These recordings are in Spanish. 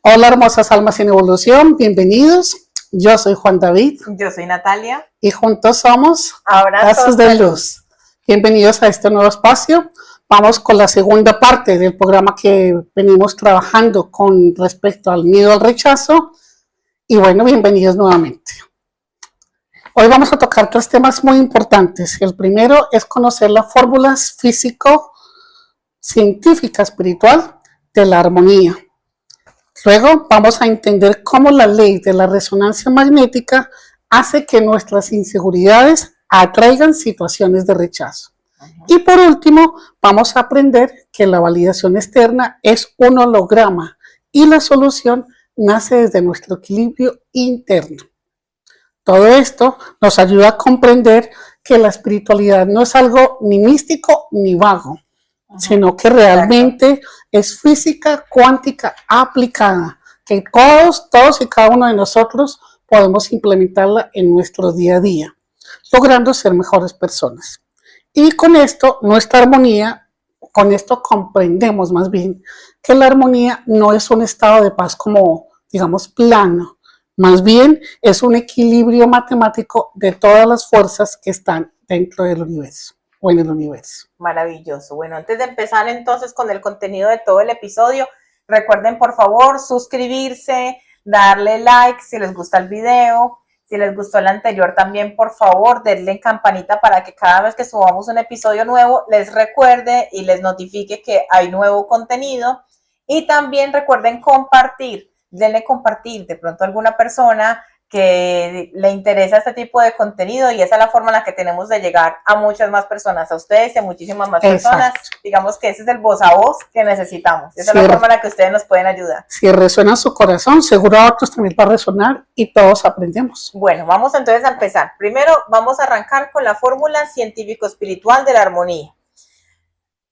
Hola, hermosas almas en evolución, bienvenidos. Yo soy Juan David. Yo soy Natalia. Y juntos somos Abrazos de Luz. Bienvenidos a este nuevo espacio. Vamos con la segunda parte del programa que venimos trabajando con respecto al miedo al rechazo. Y bueno, bienvenidos nuevamente. Hoy vamos a tocar tres temas muy importantes. El primero es conocer las fórmulas físico-científica espiritual de la armonía. Luego vamos a entender cómo la ley de la resonancia magnética hace que nuestras inseguridades atraigan situaciones de rechazo. Y por último, vamos a aprender que la validación externa es un holograma y la solución nace desde nuestro equilibrio interno. Todo esto nos ayuda a comprender que la espiritualidad no es algo ni místico ni vago, sino que realmente es física cuántica aplicada, que todos y cada uno de nosotros podemos implementarla en nuestro día a día, logrando ser mejores personas. Y con esto, nuestra armonía, con esto comprendemos más bien que la armonía no es un estado de paz como, digamos, plano, más bien es un equilibrio matemático de todas las fuerzas que están dentro del universo. O en el universo. Maravilloso. Bueno, antes de empezar entonces con el contenido de todo el episodio, recuerden por favor suscribirse, darle like si les gusta el video, si les gustó el anterior también por favor denle campanita para que cada vez que subamos un episodio nuevo les recuerde y les notifique que hay nuevo contenido. Y también recuerden compartir, denle compartir de pronto a alguna persona que le interesa este tipo de contenido, y esa es la forma en la que tenemos de llegar a muchas más personas, a ustedes y a muchísimas más personas. Digamos que ese es el voz a voz que necesitamos. Esa es la forma en la que ustedes nos pueden ayudar. Si resuena su corazón, seguro a otros también va a resonar y todos aprendemos. Bueno, vamos entonces a empezar. Primero vamos a arrancar con la fórmula científico-espiritual de la armonía.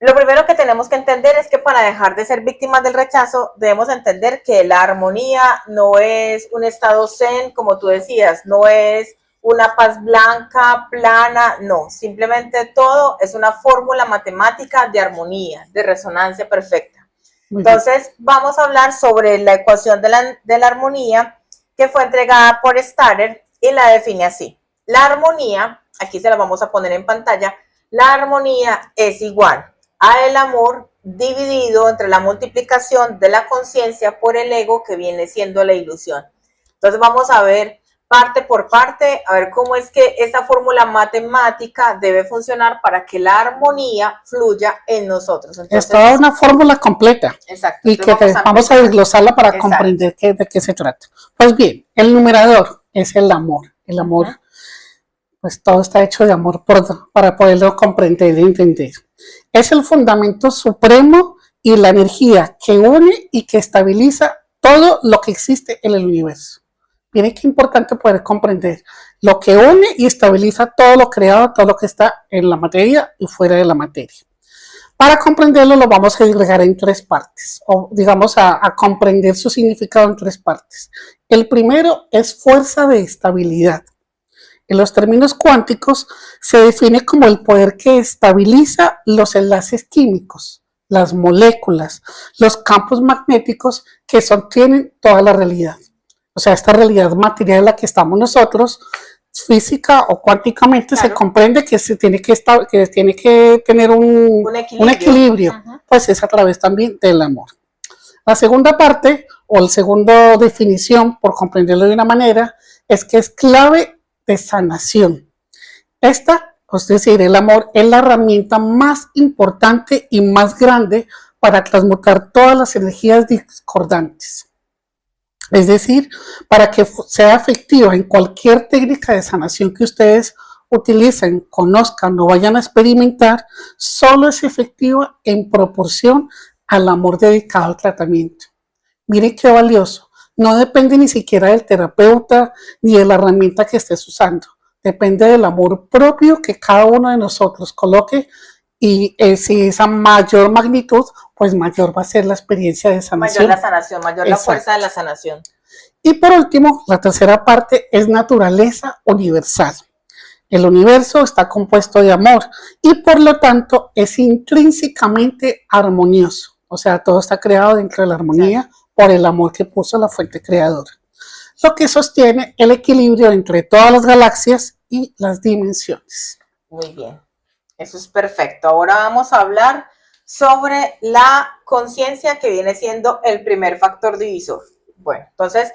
Lo primero que tenemos que entender es que para dejar de ser víctimas del rechazo, debemos entender que la armonía no es un estado zen, como tú decías, no es una paz blanca, plana, no. Simplemente todo es una fórmula matemática de armonía, de resonancia perfecta. Entonces, vamos a hablar sobre la ecuación de la armonía que fue entregada por Starter y la define así. La armonía, aquí se la vamos a poner en pantalla, la armonía es igual a el amor dividido entre la multiplicación de la conciencia por el ego, que viene siendo la ilusión. Entonces vamos a ver parte por parte, a ver cómo es que esta fórmula matemática debe funcionar para que la armonía fluya en nosotros. Entonces, es toda una fórmula completa. Exacto. Y que vamos a desglosarla para comprender de qué se trata. Pues bien, el numerador es el amor. El amor, pues todo está hecho de amor para poderlo comprender y entender. Es el fundamento supremo y la energía que une y que estabiliza todo lo que existe en el universo. Miren qué importante poder comprender lo que une y estabiliza todo lo creado, todo lo que está en la materia y fuera de la materia. Para comprenderlo lo vamos a agregar en tres partes, o digamos a comprender su significado en tres partes. El primero es fuerza de estabilidad. En los términos cuánticos se define como el poder que estabiliza los enlaces químicos, las moléculas, los campos magnéticos que sostienen toda la realidad. O sea, esta realidad material en la que estamos nosotros, física o cuánticamente, se comprende que tiene que tener un equilibrio. Pues es a través también del amor. La segunda parte, o la segunda definición, por comprenderlo de una manera, es que es clave de sanación. Esta, es decir, el amor es la herramienta más importante y más grande para transmutar todas las energías discordantes. Es decir, para que sea efectiva en cualquier técnica de sanación que ustedes utilicen, conozcan o vayan a experimentar, solo es efectiva en proporción al amor dedicado al tratamiento. Miren qué valioso. No depende ni siquiera del terapeuta ni de la herramienta que estés usando. Depende del amor propio que cada uno de nosotros coloque, y si esa mayor magnitud, pues mayor va a ser la experiencia de sanación. Mayor la sanación, mayor la fuerza de la sanación. Y por último, la tercera parte es naturaleza universal. El universo está compuesto de amor y por lo tanto es intrínsecamente armonioso. O sea, todo está creado dentro de la armonía por el amor que puso la fuente creadora, lo que sostiene el equilibrio entre todas las galaxias y las dimensiones. Muy bien, eso es perfecto. Ahora vamos a hablar sobre la conciencia, que viene siendo el primer factor divisor. Bueno, entonces,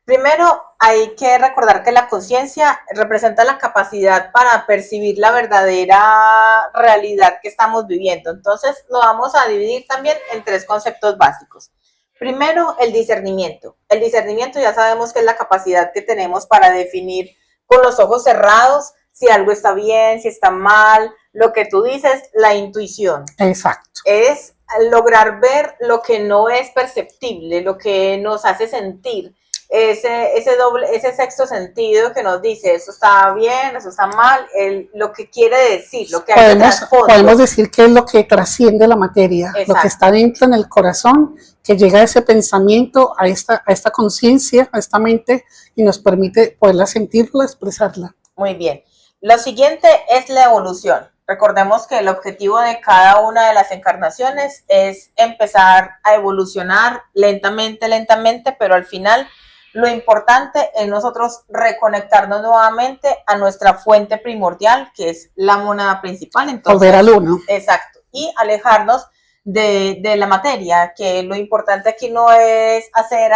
primero hay que recordar que la conciencia representa la capacidad para percibir la verdadera realidad que estamos viviendo. Entonces, lo vamos a dividir también en 3 conceptos básicos. Primero, el discernimiento. El discernimiento ya sabemos que es la capacidad que tenemos para definir con los ojos cerrados si algo está bien, si está mal. Lo que tú dices, la intuición. Exacto. Es lograr ver lo que no es perceptible, lo que nos hace sentir. Ese sexto sentido que nos dice eso está bien, eso está mal, lo que quiere decir, lo que hay de trasfondo. Podemos decir que es lo que trasciende la materia, Exacto. Lo que está dentro en el corazón, que llega a ese pensamiento, a esta conciencia, a esta mente, y nos permite poderla sentirla, expresarla. Muy bien. Lo siguiente es la evolución. Recordemos que el objetivo de cada una de las encarnaciones es empezar a evolucionar lentamente, pero al final lo importante es nosotros reconectarnos nuevamente a nuestra fuente primordial, que es la mónada principal. Entonces, volver al uno. Exacto. Y alejarnos de la materia, que lo importante aquí no es hacer,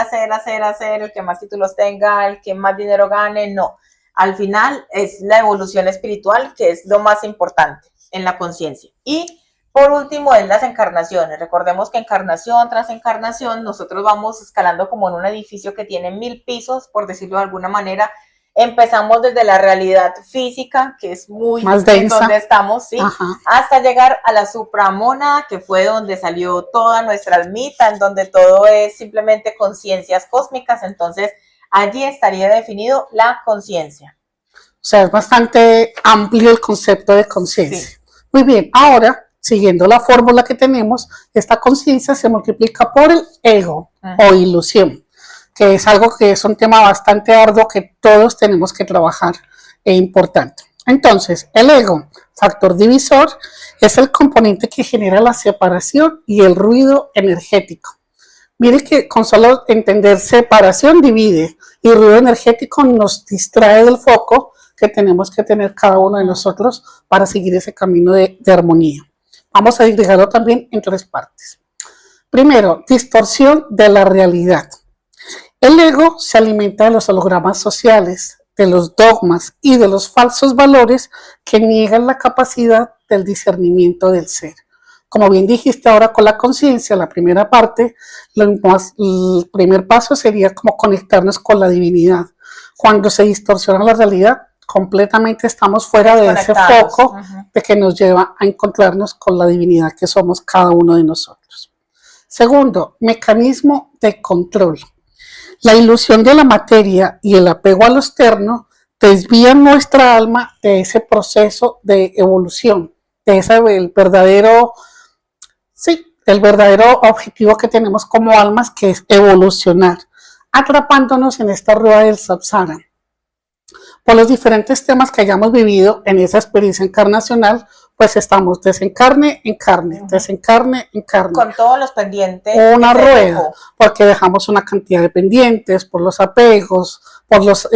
el que más títulos tenga, el que más dinero gane, no. Al final es la evolución espiritual, que es lo más importante en la conciencia. Y por último es las encarnaciones. Recordemos que encarnación tras encarnación nosotros vamos escalando como en un edificio que tiene 1000 pisos, por decirlo de alguna manera. Empezamos desde la realidad física, que es muy más densa, donde estamos, ¿sí? Ajá. Hasta llegar a la supramónada, que fue donde salió toda nuestra almita, en donde todo es simplemente conciencias cósmicas. Entonces, allí estaría definido la conciencia. O sea, es bastante amplio el concepto de conciencia. Sí. Muy bien, ahora, siguiendo la fórmula que tenemos, esta conciencia se multiplica por el ego o ilusión, que es algo que es un tema bastante arduo que todos tenemos que trabajar e importante. Entonces, el ego, factor divisor, es el componente que genera la separación y el ruido energético. Mire que con solo entender separación divide y ruido energético nos distrae del foco que tenemos que tener cada uno de nosotros para seguir ese camino de armonía. Vamos a dividirlo también en 3 partes. Primero, distorsión de la realidad. El ego se alimenta de los hologramas sociales, de los dogmas y de los falsos valores que niegan la capacidad del discernimiento del ser. Como bien dijiste ahora con la conciencia, la primera parte, el primer paso sería como conectarnos con la divinidad. Cuando se distorsiona la realidad, completamente estamos fuera de ese foco de que nos lleva a encontrarnos con la divinidad que somos cada uno de nosotros. Segundo, mecanismo de control. La ilusión de la materia y el apego a lo externo desvían nuestra alma de ese proceso de evolución, de ese el verdadero objetivo que tenemos como almas, que es evolucionar, atrapándonos en esta rueda del samsara. Por los diferentes temas que hayamos vivido en esa experiencia encarnacional, pues estamos desencarne en carne, desencarne en carne. Con todos los pendientes. Una rueda, porque dejamos una cantidad de pendientes, por los apegos, por los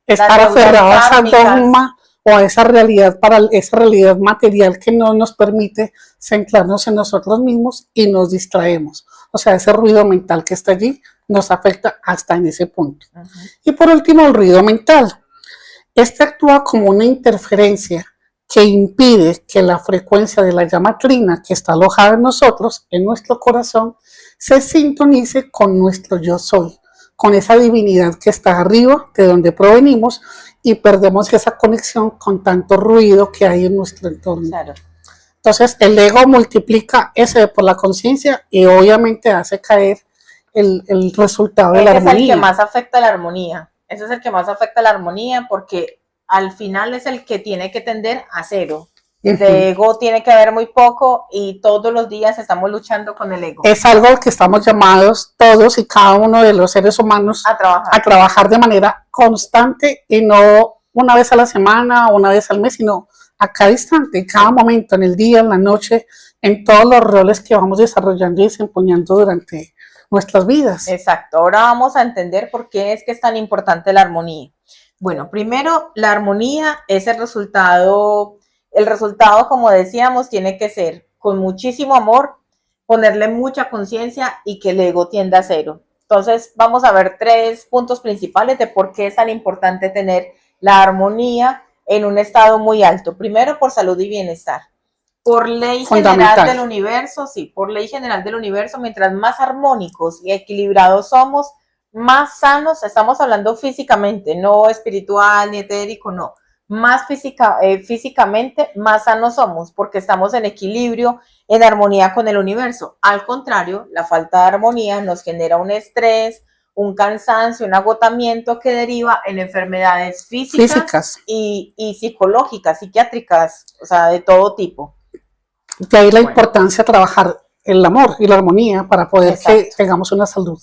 estar aferrados a dogma o a esa realidad, para esa realidad material que no nos permite centrarnos en nosotros mismos y nos distraemos. O sea, ese ruido mental que está allí nos afecta hasta en ese punto. Y por último, el ruido mental. Este actúa como una interferencia que impide que la frecuencia de la llama trina que está alojada en nosotros, en nuestro corazón, se sintonice con nuestro yo soy, con esa divinidad que está arriba, de donde provenimos, y perdemos esa conexión con tanto ruido que hay en nuestro entorno. Claro. Entonces, el ego multiplica ese por la conciencia y obviamente hace caer el resultado de la armonía. Ese es el que más afecta a la armonía. Ese es el que más afecta a la armonía porque al final es el que tiene que tender a cero. De ego tiene que haber muy poco y todos los días estamos luchando con el ego. Es algo que estamos llamados todos y cada uno de los seres humanos a trabajar de manera constante y no una vez a la semana o una vez al mes, sino a cada instante, en cada momento, en el día, en la noche, en todos los roles que vamos desarrollando y desempeñando durante nuestras vidas. Exacto. Ahora vamos a entender por qué es que es tan importante la armonía. Bueno, primero, la armonía es el resultado, como decíamos, tiene que ser con muchísimo amor, ponerle mucha conciencia y que el ego tienda a cero. Entonces, vamos a ver 3 puntos principales de por qué es tan importante tener la armonía en un estado muy alto. Primero, por salud y bienestar. Por ley general del universo, sí, por ley general del universo, mientras más armónicos y equilibrados somos, más sanos, estamos hablando físicamente, no espiritual ni etérico, no. Más físicamente, más sanos somos, porque estamos en equilibrio, en armonía con el universo. Al contrario, la falta de armonía nos genera un estrés, un cansancio, un agotamiento que deriva en enfermedades físicas. Y psicológicas, psiquiátricas, o sea, de todo tipo. De ahí la importancia de trabajar el amor y la armonía para poder que tengamos una salud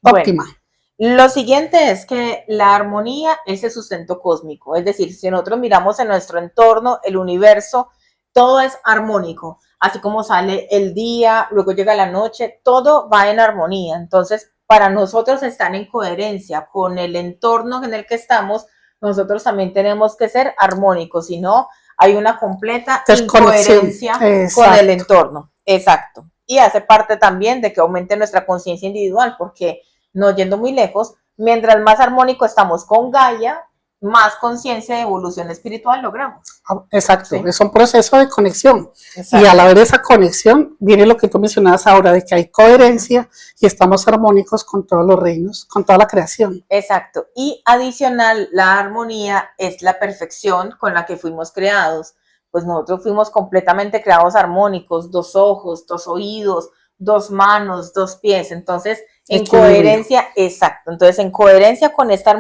óptima. Bueno, lo siguiente es que la armonía es el sustento cósmico, es decir, si nosotros miramos en nuestro entorno, el universo, todo es armónico, así como sale el día, luego llega la noche, todo va en armonía. Entonces, para nosotros estar en coherencia con el entorno en el que estamos, nosotros también tenemos que ser armónicos, si no, hay una completa incoherencia con el entorno. Exacto. Y hace parte también de que aumente nuestra conciencia individual, porque no yendo muy lejos, mientras más armónico estamos con Gaia, más conciencia de evolución espiritual logramos. Exacto, sí. Es un proceso de conexión. Exacto. Y al haber esa conexión, viene lo que tú mencionabas ahora, de que hay coherencia y estamos armónicos con todos los reinos, con toda la creación. Exacto. Y adicional, la armonía es la perfección con la que fuimos creados. Pues nosotros fuimos completamente creados armónicos, 2 ojos, 2 oídos, 2 manos, 2 pies. Entonces, en coherencia, exacto. Entonces, en coherencia con esta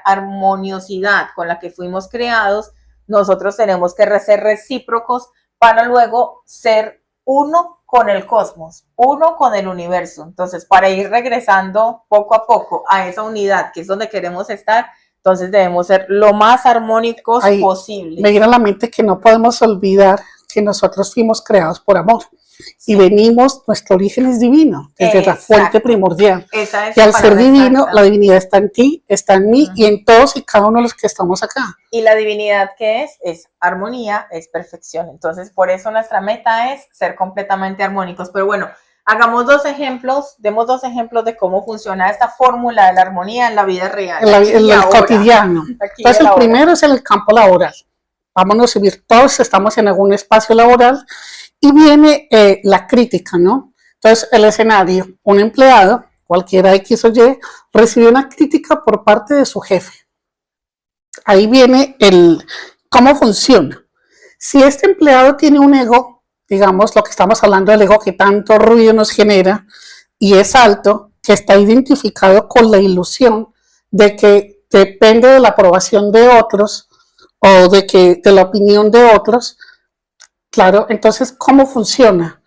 armoniosidad con la que fuimos creados, nosotros tenemos que ser recíprocos para luego ser uno con el cosmos, uno con el universo. Entonces, para ir regresando poco a poco a esa unidad, que es donde queremos estar, entonces debemos ser lo más armónicos posible. Me viene a la mente que no podemos olvidar que nosotros fuimos creados por amor. Sí. Y venimos, nuestro origen es divino, desde la fuente primordial. Y al ser divino, la divinidad está en ti, está en mí y en todos y cada uno de los que estamos acá. Y la divinidad que es armonía, es perfección. Entonces, por eso nuestra meta es ser completamente armónicos. Pero bueno, hagamos 2 ejemplos, demos 2 ejemplos de cómo funciona esta fórmula de la armonía en la vida real. En el cotidiano. Entonces, el primero es en el campo laboral. Vámonos a vivir, todos estamos en algún espacio laboral. Y viene la crítica, ¿no? Entonces, el escenario, un empleado, cualquiera X o Y, recibe una crítica por parte de su jefe. Ahí viene cómo funciona. Si este empleado tiene un ego, digamos lo que estamos hablando del ego que tanto ruido nos genera, y es alto, que está identificado con la ilusión de que depende de la aprobación de otros o de la opinión de otros. Claro, entonces, ¿cómo funciona?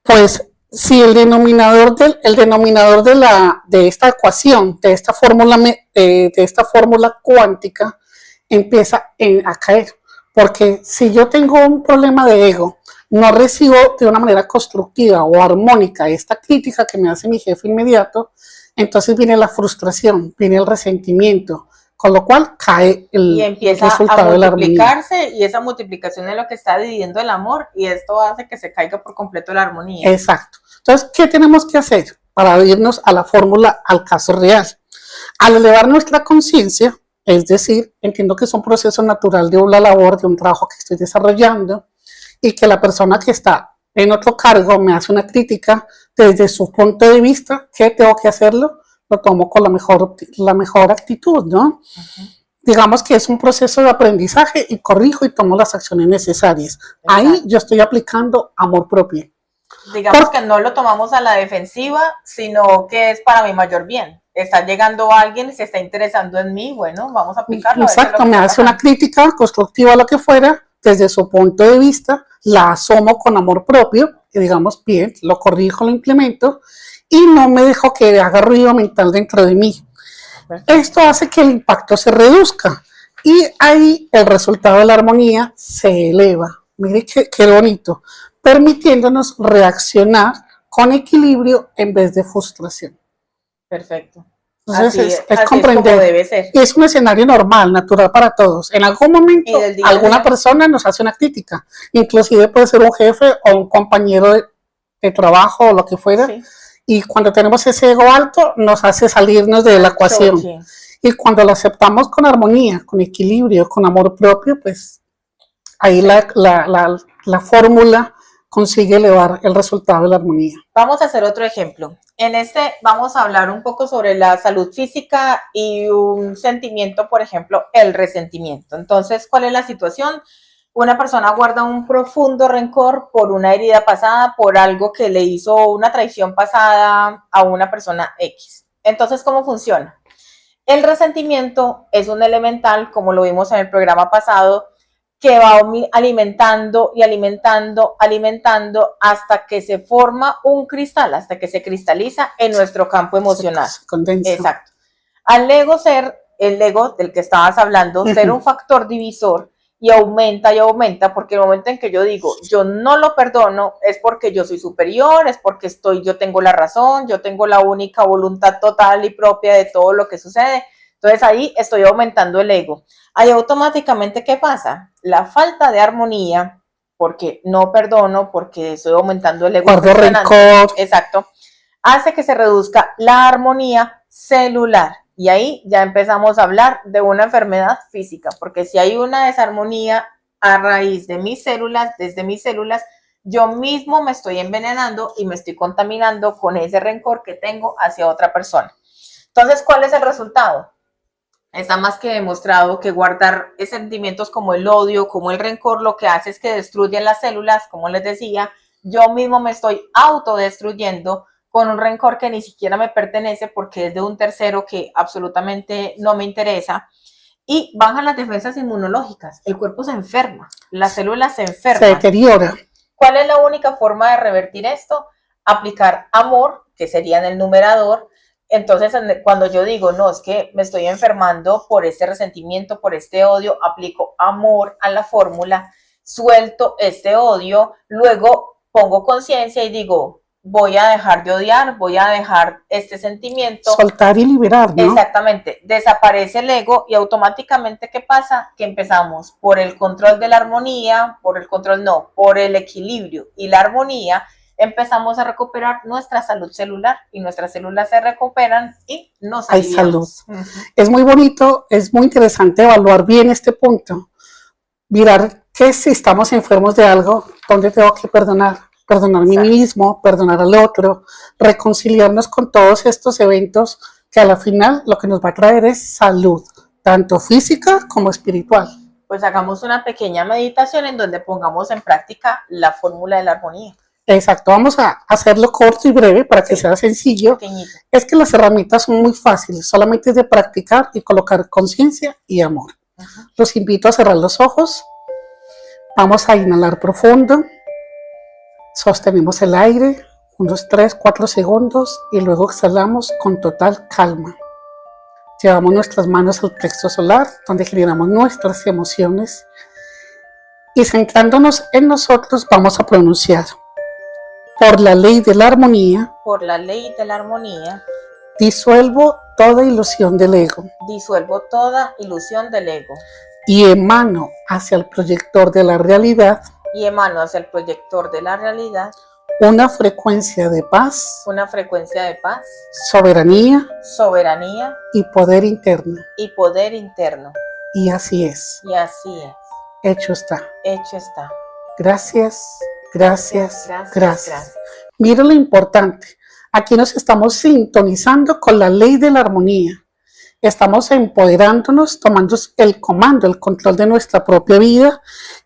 Pues si el denominador de esta ecuación, de esta fórmula cuántica, empieza a caer. Porque si yo tengo un problema de ego, no recibo de una manera constructiva o armónica esta crítica que me hace mi jefe inmediato, entonces viene la frustración, viene el resentimiento, con lo cual cae el resultado de la armonía. Y empieza a multiplicarse, y esa multiplicación es lo que está dividiendo el amor, y esto hace que se caiga por completo la armonía. Exacto. Entonces, ¿qué tenemos que hacer para irnos a la fórmula, al caso real? Al elevar nuestra conciencia, es decir, entiendo que es un proceso natural de una labor, de un trabajo que estoy desarrollando, y que la persona que está en otro cargo me hace una crítica desde su punto de vista, ¿qué tengo que hacerlo? Lo tomo con la mejor actitud, ¿no? Digamos que es un proceso de aprendizaje y corrijo y tomo las acciones necesarias. Exacto. Ahí yo estoy aplicando amor propio. Digamos que no lo tomamos a la defensiva, sino que es para mi mayor bien. Está llegando alguien, se está interesando en mí, bueno, vamos a aplicarlo. Exacto, me hace una crítica constructiva, lo que fuera, desde su punto de vista, la asomo con amor propio, y digamos, bien, lo corrijo, lo implemento, y no me dejo que haga ruido mental dentro de mí. Esto hace que el impacto se reduzca y ahí el resultado de la armonía se eleva. Mire qué bonito, permitiéndonos reaccionar con equilibrio en vez de frustración. Perfecto. Entonces Así es comprender. como debe ser. Y es un escenario normal, natural para todos. En algún momento Y del día a alguna día. persona nos hace una crítica, inclusive puede ser un jefe o un compañero de trabajo o lo que fuera, Sí. y cuando tenemos ese ego alto nos hace salirnos de la ecuación. Choque. Y cuando lo aceptamos con armonía, con equilibrio, con amor propio, pues ahí la fórmula consigue elevar el resultado de la armonía. Vamos a hacer otro ejemplo. En este vamos a hablar un poco sobre la salud física y un sentimiento, por ejemplo, el resentimiento. Entonces, ¿cuál es la situación? Una persona guarda un profundo rencor por una herida pasada, por algo que le hizo una traición pasada a una persona X. Entonces, ¿cómo funciona? El resentimiento es un elemental, como lo vimos en el programa pasado, que va alimentando y alimentando hasta que se forma un cristal, hasta que se cristaliza en nuestro campo emocional. Se condensa. Exacto. Al ego ser, el ego del que estabas hablando, ser un factor divisor y aumenta, porque el momento en que yo digo, yo no lo perdono, es porque yo soy superior, es porque yo tengo la razón, yo tengo la única voluntad total y propia de todo lo que sucede. Entonces ahí estoy aumentando el ego. Ahí automáticamente, ¿qué pasa? La falta de armonía, porque no perdono, porque estoy aumentando el ego. Guardo rencor. Exacto. Hace que se reduzca la armonía celular. Y ahí ya empezamos a hablar de una enfermedad física, porque si hay una desarmonía a raíz de mis células, desde mis células, yo mismo me estoy envenenando y me estoy contaminando con ese rencor que tengo hacia otra persona. Entonces, ¿cuál es el resultado? Está más que demostrado que guardar sentimientos como el odio, como el rencor, lo que hace es que destruyen las células, como les decía, yo mismo me estoy autodestruyendo con un rencor que ni siquiera me pertenece porque es de un tercero que absolutamente no me interesa, y bajan las defensas inmunológicas, el cuerpo se enferma, las células se enferman. Se deteriora. ¿Cuál es la única forma de revertir esto? Aplicar amor, que sería en el numerador. Entonces, cuando yo digo, no, es que me estoy enfermando por este resentimiento, por este odio, aplico amor a la fórmula, suelto este odio, luego pongo conciencia y digo, voy a dejar de odiar, voy a dejar este sentimiento. Soltar y liberar, ¿no? Exactamente, desaparece el ego y automáticamente, ¿qué pasa? Que empezamos por el control de la armonía, por el equilibrio y la armonía, empezamos a recuperar nuestra salud celular y nuestras células se recuperan y nos aliviamos. Hay salud. Es muy bonito, es muy interesante evaluar bien este punto. Mirar que si estamos enfermos de algo, ¿dónde tengo que perdonar? Perdonar a mí mismo, perdonar al otro, reconciliarnos con todos estos eventos que a la final lo que nos va a traer es salud, tanto física como espiritual. Pues hagamos una pequeña meditación en donde pongamos en práctica la fórmula de la armonía. Exacto, vamos a hacerlo corto y breve para que sea sencillo. Pequeñito. Es que las herramientas son muy fáciles, solamente es de practicar y colocar conciencia y amor. Los invito a cerrar los ojos. Vamos a inhalar profundo. Sostenemos el aire, unos 3, 4 segundos y luego exhalamos con total calma. Llevamos nuestras manos al plexo solar, donde generamos nuestras emociones. Y centrándonos en nosotros, vamos a pronunciar: por la ley de la armonía, por la ley de la armonía, disuelvo toda ilusión del ego. Disuelvo toda ilusión del ego. Y emano hacia el proyector de la realidad. Y emano hacia el proyector de la realidad. Una frecuencia de paz. Una frecuencia de paz. Soberanía. Soberanía. Y poder interno. Y poder interno. Y así es. Y así es. Hecho está. Hecho está. Gracias, gracias, Gracias, gracias. gracias. Mira lo importante. Aquí nos estamos sintonizando con la ley de la armonía. Estamos empoderándonos, tomando el comando, el control de nuestra propia vida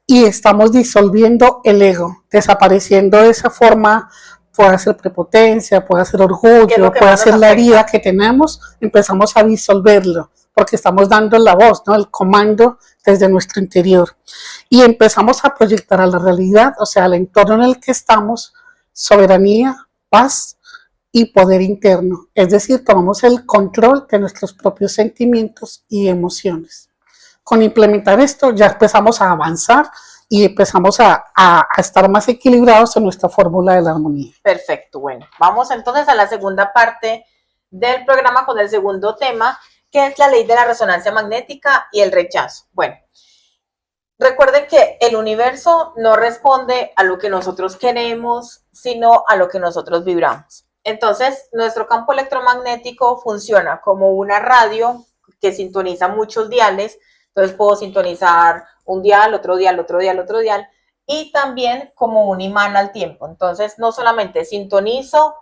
y estamos disolviendo el ego, desapareciendo esa forma, puede ser prepotencia, puede ser orgullo, puede ser la herida que tenemos, empezamos a disolverlo porque estamos dando la voz, ¿no? El comando desde nuestro interior y empezamos a proyectar a la realidad, o sea, al entorno en el que estamos, soberanía, paz y poder interno, es decir, tomamos el control de nuestros propios sentimientos y emociones. Con implementar esto ya empezamos a avanzar y empezamos a estar más equilibrados en nuestra fórmula de la armonía. Perfecto, bueno, vamos entonces a la segunda parte del programa con el segundo tema, que es la ley de la resonancia magnética y el rechazo. Bueno, recuerden que el universo no responde a lo que nosotros queremos, sino a lo que nosotros vibramos. Entonces, nuestro campo electromagnético funciona como una radio que sintoniza muchos diales. Entonces, puedo sintonizar un dial, otro dial, otro dial, otro dial, y también como un imán al tiempo. Entonces, no solamente sintonizo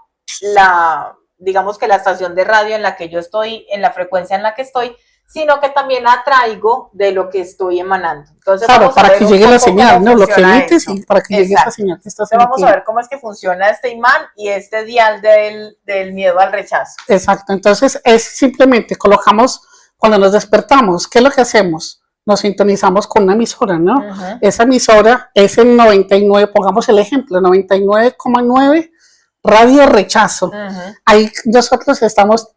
digamos que la estación de radio en la que yo estoy, en la frecuencia en la que estoy, sino que también atraigo de lo que estoy emanando. Entonces, claro, para que llegue la señal, ¿no? Lo que emites y para que llegue esa señal que estás emitiendo. Vamos a ver cómo es que funciona este imán y este dial del miedo al rechazo. Exacto, entonces es simplemente colocamos, cuando nos despertamos, ¿qué es lo que hacemos? Nos sintonizamos con una emisora, ¿no? Esa emisora es el 99, pongamos el ejemplo, 99,9 radio rechazo. Ahí nosotros estamos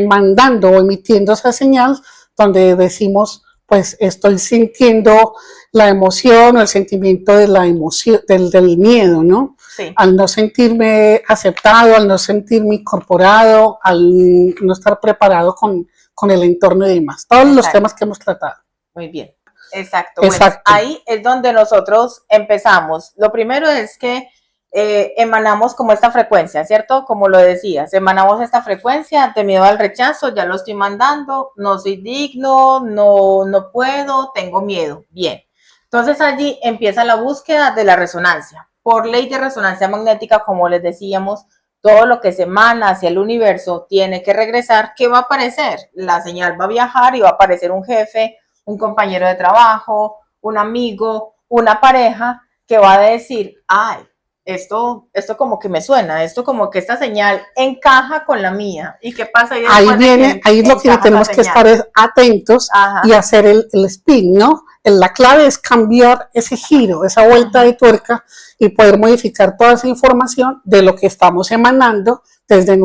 mandando o emitiendo esa señal donde decimos, pues estoy sintiendo la emoción o el sentimiento de la emoción, del miedo, ¿no? Sí. Al no sentirme aceptado, al no sentirme incorporado, al no estar preparado con el entorno y demás. Todos los temas que hemos tratado. Muy bien. Exacto. Bueno, ahí es donde nosotros empezamos. Lo primero es que emanamos como esta frecuencia, ¿cierto? Como lo decías, emanamos esta frecuencia de miedo al rechazo, ya lo estoy mandando, no soy digno, no puedo, tengo miedo. Bien. Entonces allí empieza la búsqueda de la resonancia. Por ley de resonancia magnética, como les decíamos, todo lo que se emana hacia el universo tiene que regresar. ¿Qué va a aparecer? La señal va a viajar y va a aparecer un jefe, un compañero de trabajo, un amigo, una pareja que va a decir, ay, esto como que me suena, esto como que esta señal encaja con la mía. ¿Y qué pasa? Ahí viene, ahí es lo que tenemos que estar atentos y hacer el spin, ¿no? La clave es cambiar ese giro, esa vuelta de tuerca y poder modificar toda esa información de lo que estamos emanando desde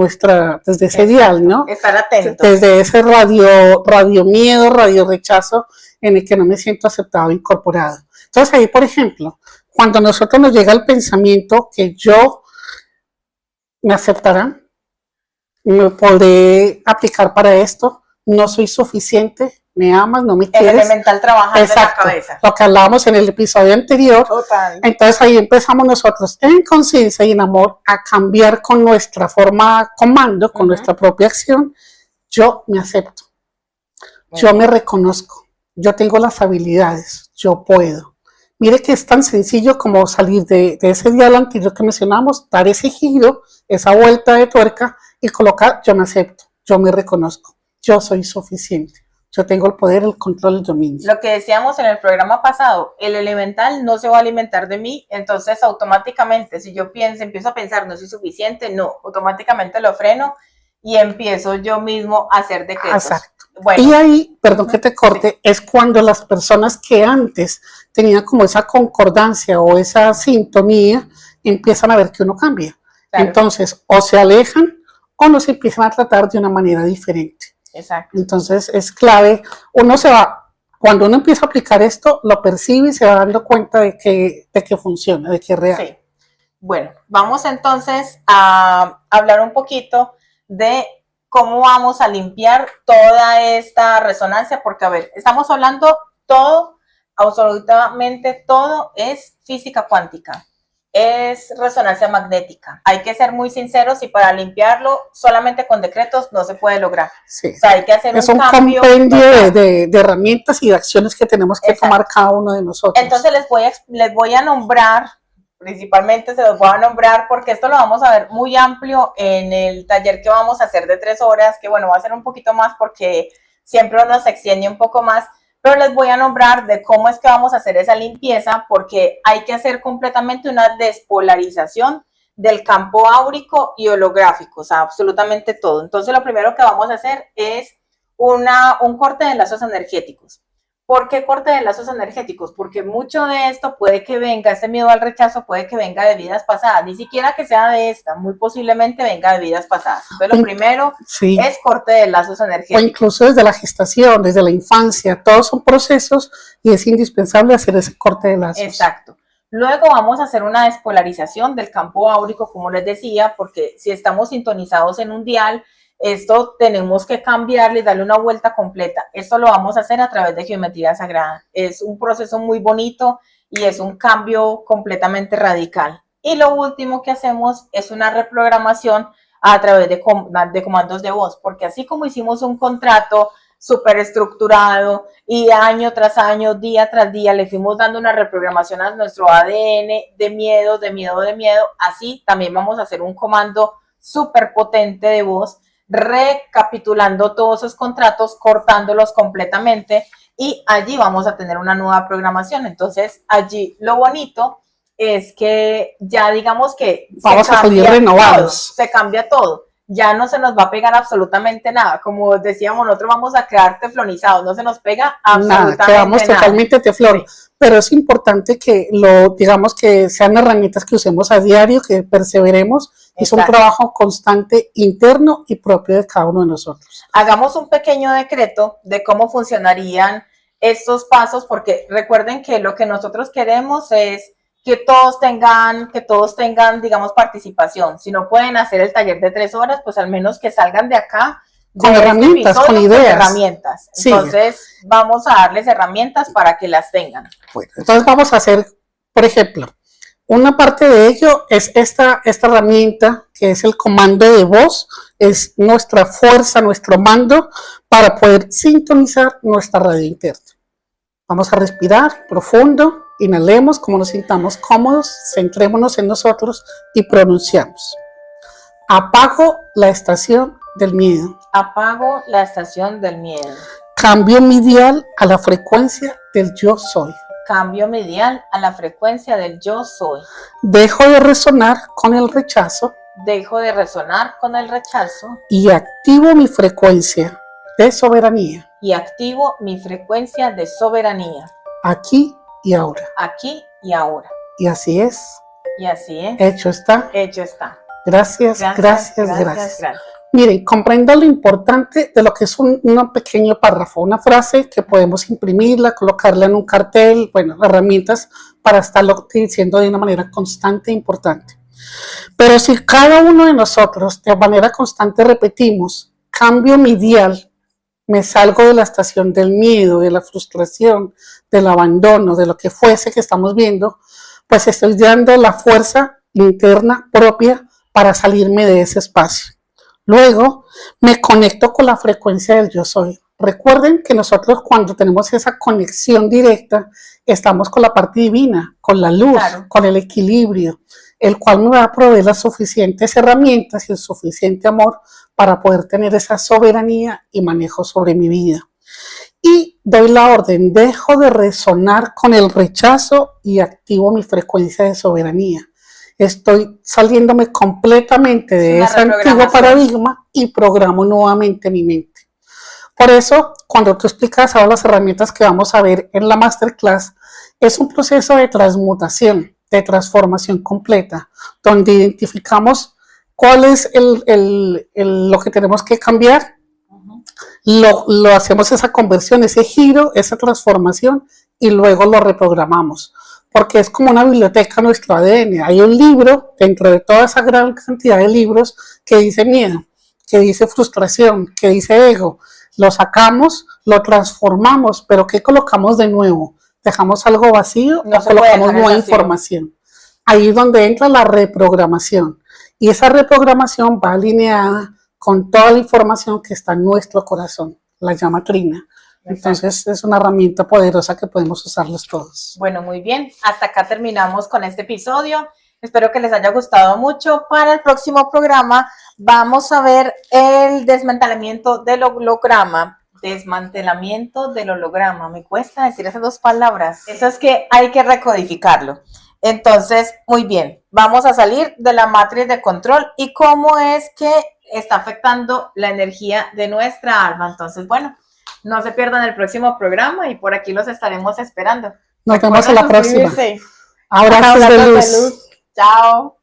ese dial, ¿no? Estar atentos. Desde ese radio miedo, radio rechazo en el que no me siento aceptado, incorporado. Entonces ahí, por ejemplo, cuando a nosotros nos llega el pensamiento que yo me aceptarán, me podré aplicar para esto, no soy suficiente, me amas, no me quieres. El elemental trabajando en la cabeza. Lo que hablábamos en el episodio anterior. Total. Entonces ahí empezamos nosotros en conciencia y en amor a cambiar con nuestra forma comando, con nuestra propia acción. Yo me acepto, yo me reconozco, yo tengo las habilidades, yo puedo. Mire que es tan sencillo como salir de ese dial anterior que mencionamos, dar ese giro, esa vuelta de tuerca y colocar yo me acepto, yo me reconozco, yo soy suficiente, yo tengo el poder, el control, el dominio. Lo que decíamos en el programa pasado, el elemental no se va a alimentar de mí, entonces automáticamente si yo empiezo a pensar no soy suficiente, no, automáticamente lo freno y empiezo yo mismo a hacer decretos. Exacto. Bueno, y ahí, perdón que te corte, es cuando las personas que antes tenían como esa concordancia o esa sintonía empiezan a ver que uno cambia. Claro. Entonces, o se alejan o nos empiezan a tratar de una manera diferente. Exacto. Entonces, es clave, cuando uno empieza a aplicar esto, lo percibe y se va dando cuenta de que funciona, de que es real. Sí. Bueno, vamos entonces a hablar un poquito de cómo vamos a limpiar toda esta resonancia, porque a ver, estamos hablando todo, absolutamente todo es física cuántica, es resonancia magnética. Hay que ser muy sinceros y para limpiarlo solamente con decretos no se puede lograr. Sí. O sea, hay que hacer un cambio compendio de herramientas y de acciones que tenemos que tomar cada uno de nosotros. Entonces les voy a nombrar, principalmente se los voy a nombrar porque esto lo vamos a ver muy amplio en el taller que vamos a hacer de 3 horas, que bueno, va a ser un poquito más porque siempre uno se extiende un poco más, pero les voy a nombrar de cómo es que vamos a hacer esa limpieza porque hay que hacer completamente una despolarización del campo áurico y holográfico, o sea, absolutamente todo. Entonces lo primero que vamos a hacer es un corte de lazos energéticos. ¿Por qué corte de lazos energéticos? Porque mucho de esto puede que venga, ese miedo al rechazo puede que venga de vidas pasadas, ni siquiera que sea de esta, muy posiblemente venga de vidas pasadas. Entonces lo primero es corte de lazos energéticos. O incluso desde la gestación, desde la infancia, todos son procesos y es indispensable hacer ese corte de lazos. Exacto. Luego vamos a hacer una despolarización del campo áurico, como les decía, porque si estamos sintonizados en un dial, esto tenemos que cambiarle y darle una vuelta completa. Esto lo vamos a hacer a través de geometría sagrada. Es un proceso muy bonito y es un cambio completamente radical. Y lo último que hacemos es una reprogramación a través de comandos de voz, porque así como hicimos un contrato súper estructurado y año tras año, día tras día, le fuimos dando una reprogramación a nuestro ADN de miedo, así también vamos a hacer un comando súper potente de voz, recapitulando todos esos contratos, cortándolos completamente y allí vamos a tener una nueva programación. Entonces allí lo bonito es que ya digamos que vamos a salir renovados. Se cambia todo. Ya no se nos va a pegar absolutamente nada. Como decíamos, nosotros vamos a quedar teflonizados, no se nos pega absolutamente nada. Quedamos totalmente teflón. Sí. Pero es importante que digamos que sean herramientas que usemos a diario, que perseveremos. Es un trabajo constante interno y propio de cada uno de nosotros. Hagamos un pequeño decreto de cómo funcionarían estos pasos, porque recuerden que lo que nosotros queremos es que todos tengan, digamos, participación. Si no pueden hacer el taller de 3 horas, pues al menos que salgan de acá con herramientas, con ideas. Con herramientas. Entonces, vamos a darles herramientas para que las tengan. Bueno, entonces vamos a hacer, por ejemplo, una parte de ello es esta herramienta que es el comando de voz, es nuestra fuerza, nuestro mando para poder sintonizar nuestra radio interna. Vamos a respirar profundo, inhalemos como nos sintamos cómodos, centrémonos en nosotros y pronunciamos. Apago la estación del miedo. Apago la estación del miedo. Cambio mi dial a la frecuencia del yo soy. Cambio mi dial a la frecuencia del yo soy. Dejo de resonar con el rechazo. Dejo de resonar con el rechazo. Y activo mi frecuencia de soberanía. Y activo mi frecuencia de soberanía. Aquí y ahora. Aquí y ahora. Y así es. Y así es. Hecho está. Hecho está. Gracias. Miren, comprenda lo importante de lo que es un pequeño párrafo, una frase que podemos imprimirla, colocarla en un cartel, bueno, herramientas para estarlo diciendo de una manera constante e importante. Pero si cada uno de nosotros de manera constante repetimos, cambio mi dial, me salgo de la estación del miedo, de la frustración, del abandono, de lo que fuese que estamos viendo, pues estoy dando la fuerza interna propia para salirme de ese espacio. Luego me conecto con la frecuencia del yo soy. Recuerden que nosotros cuando tenemos esa conexión directa, estamos con la parte divina, con la luz, claro, con el equilibrio, el cual me va a proveer las suficientes herramientas y el suficiente amor para poder tener esa soberanía y manejo sobre mi vida. Y doy la orden, dejo de resonar con el rechazo y activo mi frecuencia de soberanía. Estoy saliéndome completamente de ese antiguo paradigma y programo nuevamente mi mente. Por eso, cuando tú explicas ahora las herramientas que vamos a ver en la masterclass, es un proceso de transmutación, de transformación completa, donde identificamos cuál es lo que tenemos que cambiar, lo hacemos esa conversión, ese giro, esa transformación y luego lo reprogramamos. Porque es como una biblioteca nuestro ADN. Hay un libro dentro de toda esa gran cantidad de libros que dice miedo, que dice frustración, que dice ego. Lo sacamos, lo transformamos, pero ¿qué colocamos de nuevo? ¿Dejamos algo vacío o colocamos nueva información? Ahí es donde entra la reprogramación. Y esa reprogramación va alineada con toda la información que está en nuestro corazón, la llama trina. Entonces es una herramienta poderosa que podemos usarlos todos. Bueno, muy bien. Hasta acá terminamos con este episodio. Espero que les haya gustado mucho. Para el próximo programa vamos a ver el desmantelamiento del holograma. Desmantelamiento del holograma. Me cuesta decir esas dos palabras. Eso es que hay que recodificarlo. Entonces, muy bien. Vamos a salir de la matriz de control y cómo es que está afectando la energía de nuestra alma. Entonces, bueno, No se pierdan el próximo programa y por aquí los estaremos esperando. Nos vemos en la próxima. Suscribirse. Abrazos de luz. Chao.